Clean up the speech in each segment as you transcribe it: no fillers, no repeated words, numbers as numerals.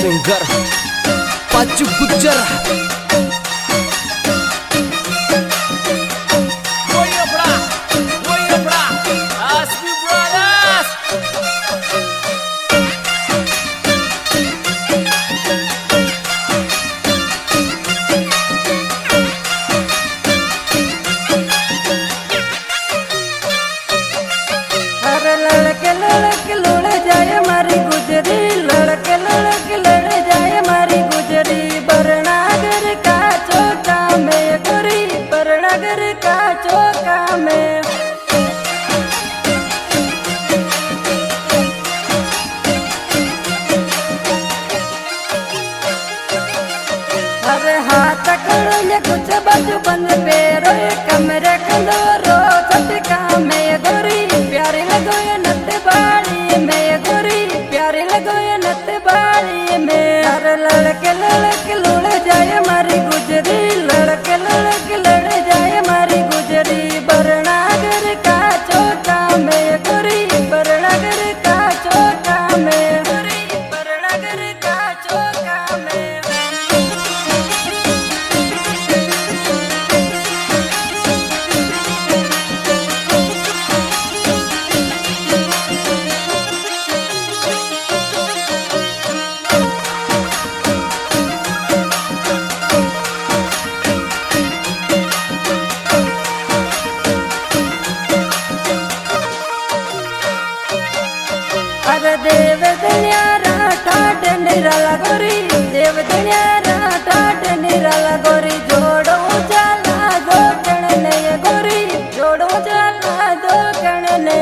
singer पाचू गुज्जर कुछ बाजू बंद पेरो कमरे कंदोरो छटका में गोरी प्यारी लगो ये नत बाड़ी में गोरी प्यारी लगो ये नत बाड़ी में हर लड़के लुड़ जाए मारी गुजरी लड़के लड़ जाए मारी गुजरी बरनागर का चौका में गोरी बरनागर का चौका में गोरी बरनागर का चौका में देव दनियारा ठाट निराला गोरी देव दनियारा ठाट निराला गोरी जोड़ो जाला दो कणने गोरी जोड़ो जाला दो कणने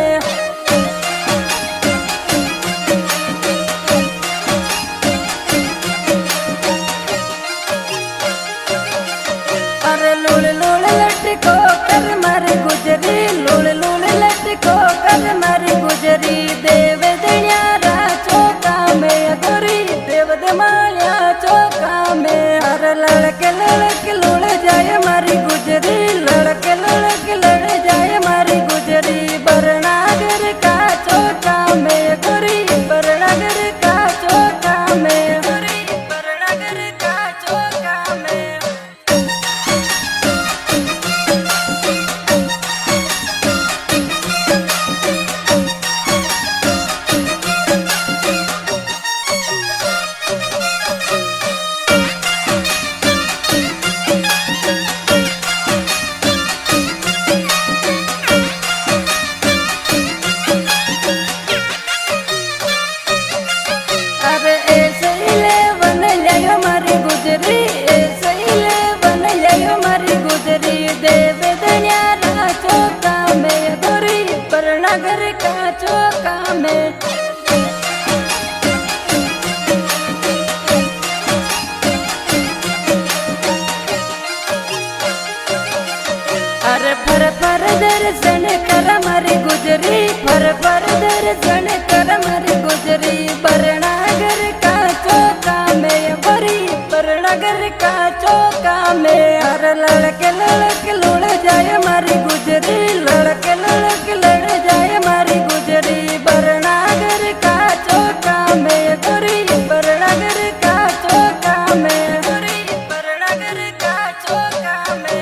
अरे लूल लूल लटको कर मारी गुजरी लूल लूल लटको कर मारी गुजरी देव चौका में हर लड़के लुड़ जाए मारी गुजरी लड़के लड़ जाए मारी गुजरी बरनागर का चौका में गोरी बरनागर का चौका में गोरी बरनागर का चौका में देव दनियारा चौका में गोरी बरनागर का चौका में अरे फर दर्शन कर मारी गुजरी फर दर्शन कर मारी गुजरी बरनागर का चौका में गोरी बरनागर का चौका में हर लड़के लुड़ जाए मारी गुजरी लड़के लड़ जाए मारी गुजरी बरनागर का चौका में गोरी बरनागर का चौका में गोरी बरनागर का चौका में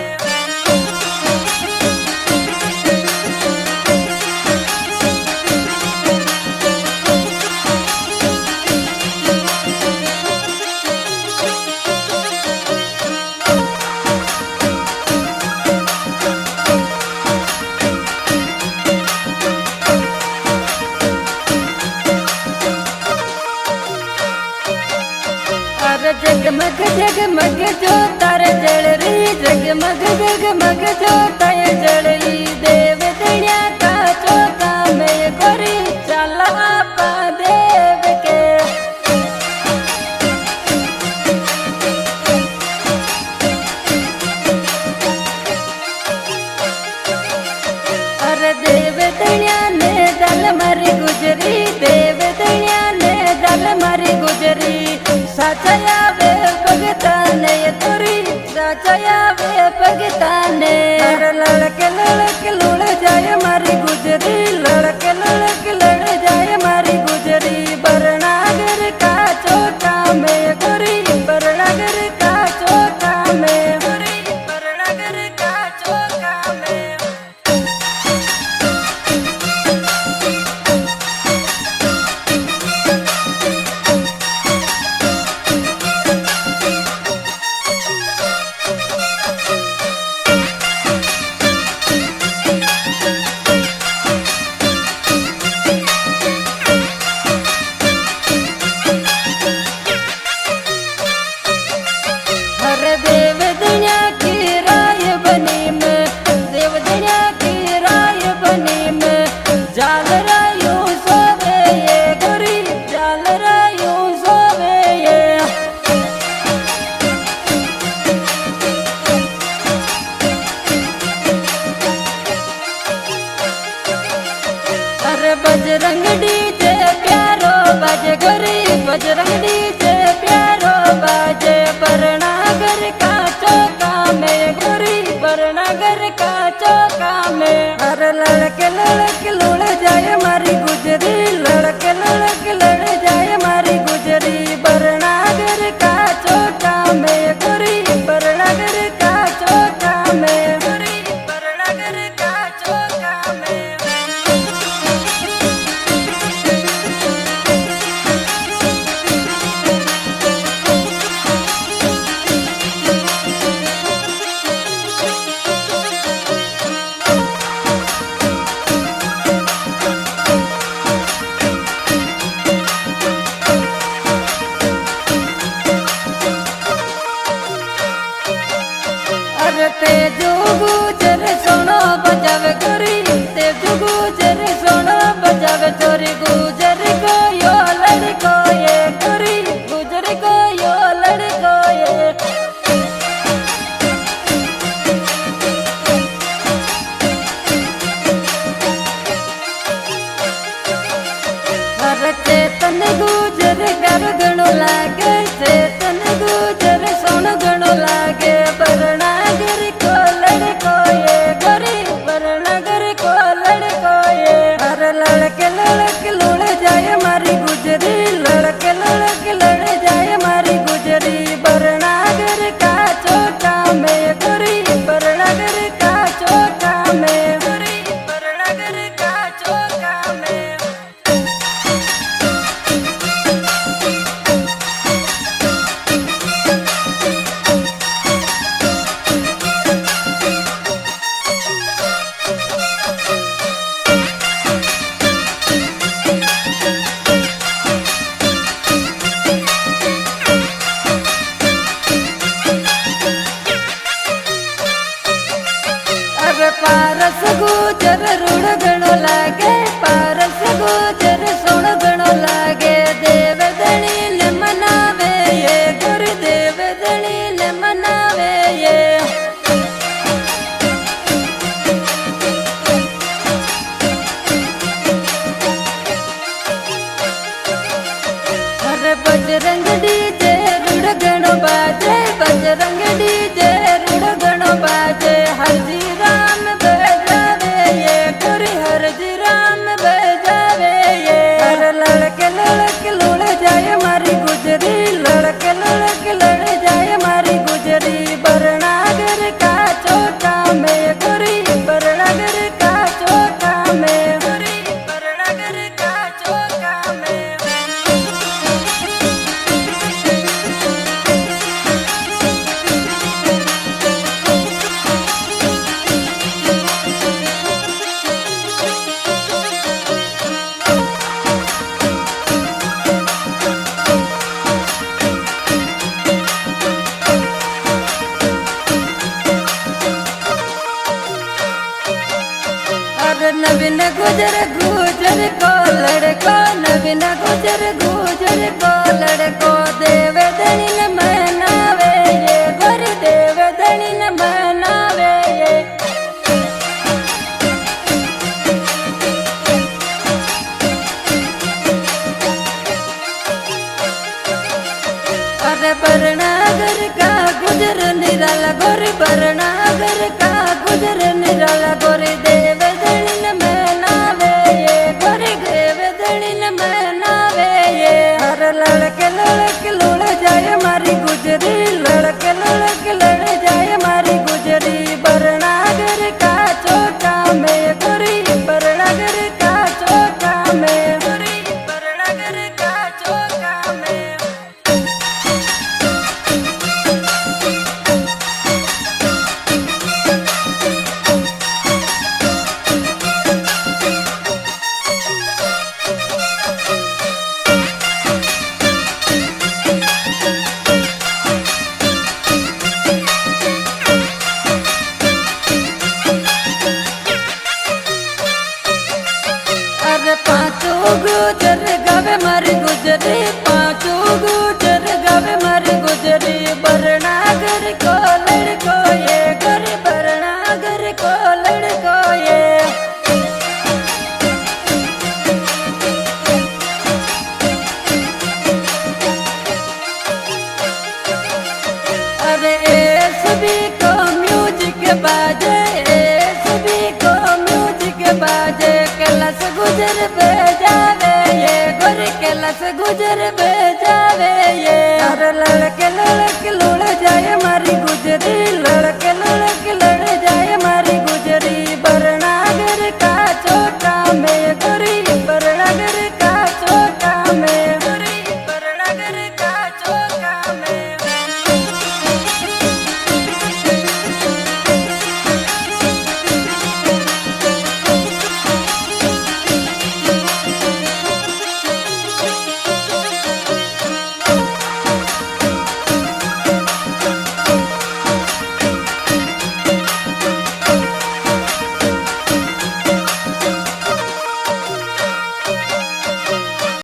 जगमग जगमग जो तारे जल रही जगमग जो तारे जल रही देव दनिया का चौका में गोरी चला पा देव के अरे देव दनिया ने दल मारी गुजरी देव दनिया ने दल मारी गुजरी साचया वे भगताने तोरी साचया वे भगताने लड़के लुड़ जाए मारी अरे चेतन गुजर कर गणो लागे चेतन गुजर सोन गणो लागे बरनागर को लड़को ये गोरी बरनागर को लड़को ये अरे लड़के लड़के लुड़ जाए मारी गुजरी लड़के लड़के लड़ जाए मारी गुजरी बरनागर का चोटा में गोरी बरनागर का चोटा में गोरी बरनागर का चोटा में पारस गुजर रुड़ गणो लागे पारस गुजर सुण गणो लागे देव दणील मनावे ये गुरु देव दणील मनावे ये अरे बजरंग डीजे रुड़ गणो बाजे बजरंग डीजे रुड़ गणो बाजे हरजी राम बजावे ये गुरी हरजी राम बजावे ये अरे लड़के लड़के लुड़ जाए मारी गुजरी लड़के लड़के लड़ जाए मारी गुजरी बरनागर का चोटा में गुरी बरनागर का चोटा में गुरी बरनागर का चोटा में नवीन गुजर गुजर को लड़को नवीन गुजर गुजर को लड़को देव दणिन मनावे ये गुरु देव दणिन मनावे ये अरे बरनागर का गुजर निराला गोरी बरनागर का गुजर निराला गोरी देव दणिन मनावे ये गोरी देव दणिन मनावे ये अरे लड़के लड़के लुड़ जाए मारी गुजरी लड़के लड़के लड़ जाए मारी गुजरी बरनागर का चोटा में गोरी बरनागर का चोटा में गोरी बरनागर का चोटा में पांचों गुजर गावे मारी गुजरी पांचों गुजर गावे मारी गुजरी बरनागर को लड़को ये गोरी बरनागर को लड़को ये अरे सभी को म्यूजिक बाजे सभी को म्यूजिक बाजे कैलाश गुजर बजावे ये गोरी कैलाश गुजर बजावे ये अरे लड़के लड़के लुड़ जाए मारी गुजरी लड़के लड़के लड़ जाए मारी गुजरी